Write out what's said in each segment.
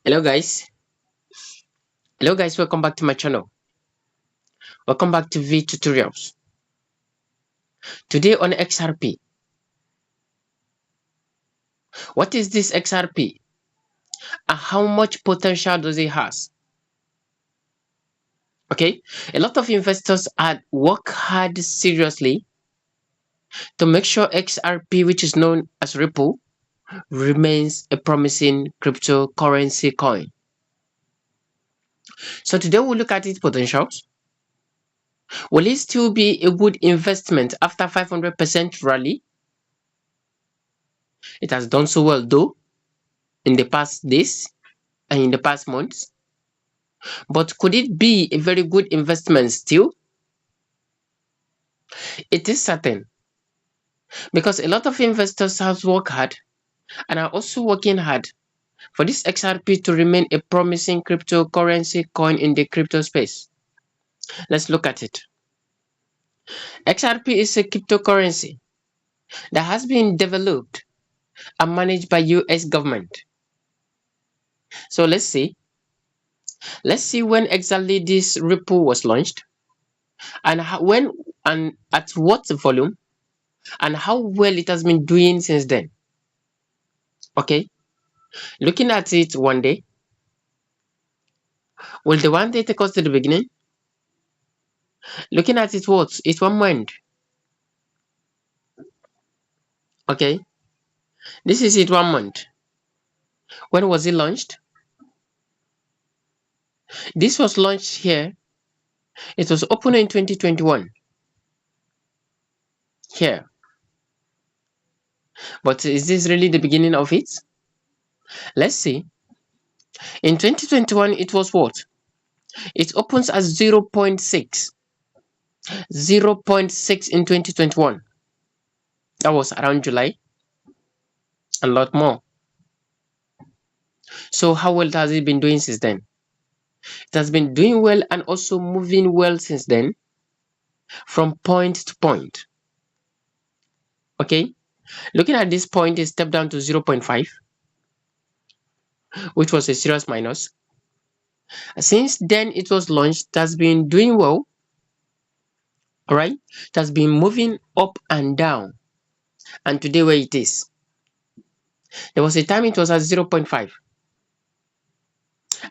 Hello guys, welcome back to my channel. Welcome back to V tutorials. Today on XRP. What is this XRP and how much potential does it has? Okay, a lot of investors work hard seriously to make sure XRP, which is known as Ripple, remains a promising cryptocurrency coin. So today we'll look at its potentials. Will it still be a good investment after 500% rally? It has done so well though in the past days and in the past months. But could it be a very good investment still? It is certain because a lot of investors have worked hard and are also working hard for this XRP to remain a promising cryptocurrency coin in the crypto space. Let's look at it. XRP is a cryptocurrency that has been developed and managed by US government. So let's see when exactly this Ripple was launched and when and at what volume and how well it has been doing since then. Okay, looking at it one day, will the one day take us to the beginning? Looking at it what? It's 1 month. Okay, this is it 1 month. When was it launched? This was launched here. It was opened in 2021. Here. But is this really the beginning of it? Let's see. In 2021, it was what? It opens as 0.6. 0.6 in 2021. That was around July. A lot more. So how well has it been doing since then? It has been doing well and also moving well since then from point to point. Okay, looking at this point, it stepped down to 0.5, which was a serious minus. Since then it was launched, it has been doing well. All right, it has been moving up and down, and today where it is, there was a time it was at 0.5,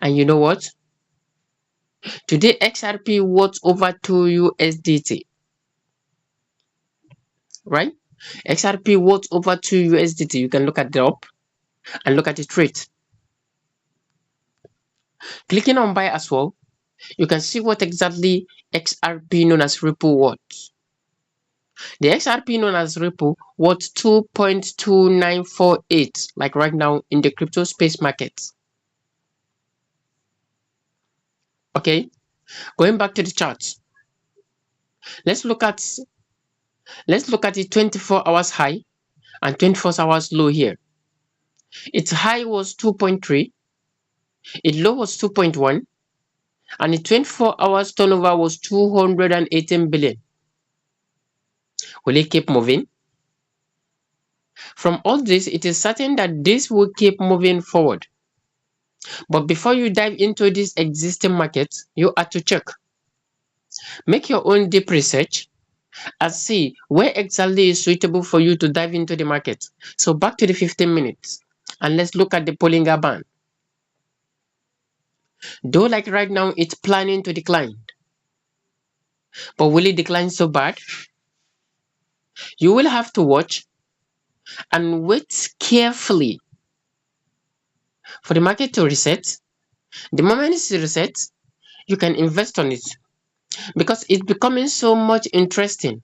and you know what, today XRP worth over 2 USDT, right? XRP worth over 2 USDT. You can look at the up and look at the rate. Clicking on buy as well, you can see what exactly XRP known as Ripple worth. The XRP known as Ripple worth 2.2948, like right now in the crypto space market. Okay, going back to the charts, let's look at the 24 hours high and 24 hours low here. Its high was 2.3, its low was 2.1, and the 24 hours turnover was 218 billion. Will it keep moving? From all this, it is certain that this will keep moving forward. But before you dive into this existing market, you have to check. Make your own deep research and see where exactly is suitable for you to dive into the market. So back to the 15 minutes and let's look at the Bollinger Band. Though like right now it's planning to decline, but will it decline so bad? You will have to watch and wait carefully for the market to reset. The moment it's reset, you can invest on it because it's becoming so much interesting.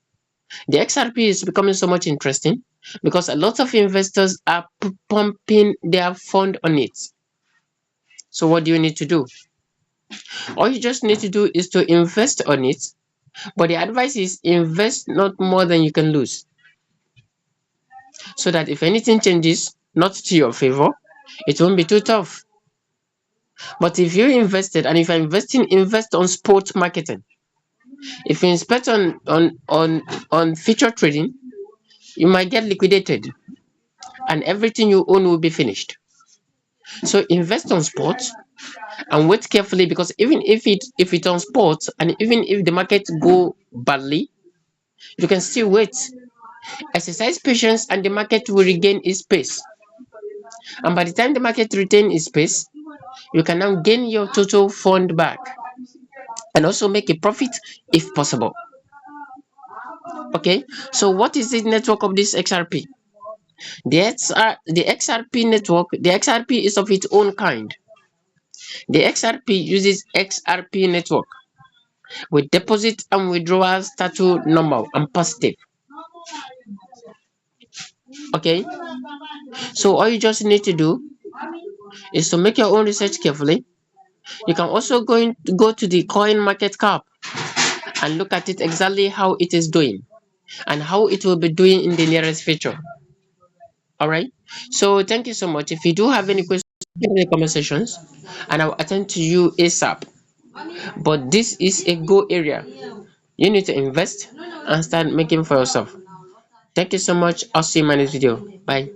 The XRP is becoming so much interesting because a lot of investors are pumping their fund on it. So what do you need to do? All you just need to do is to invest on it, but the advice is invest not more than you can lose, so that if anything changes not to your favor, it won't be too tough. But if you invested, and if you're investing, invest on spot marketing. If you invest on future trading, you might get liquidated and everything you own will be finished. So invest on spot and wait carefully, because even if it on spot and even if the market go badly, you can still wait. Exercise patience and the market will regain its pace. And by the time the market retain its pace, you can now gain your total fund back and also make a profit if possible. Okay, so what is the network of this XRP? The XRP network, the XRP is of its own kind. The XRP uses XRP network with deposit and withdrawal status normal and positive. Okay, so all you just need to do is to make your own research carefully. You can also go to the coin market cap and look at it exactly how it is doing and how it will be doing in the nearest future. All right, so thank you so much. If you do have any questions in the comment sections, and I'll attend to you ASAP. But this is a go area. You need to invest and start making for yourself. Thank you so much. I'll see you in my next video. Bye.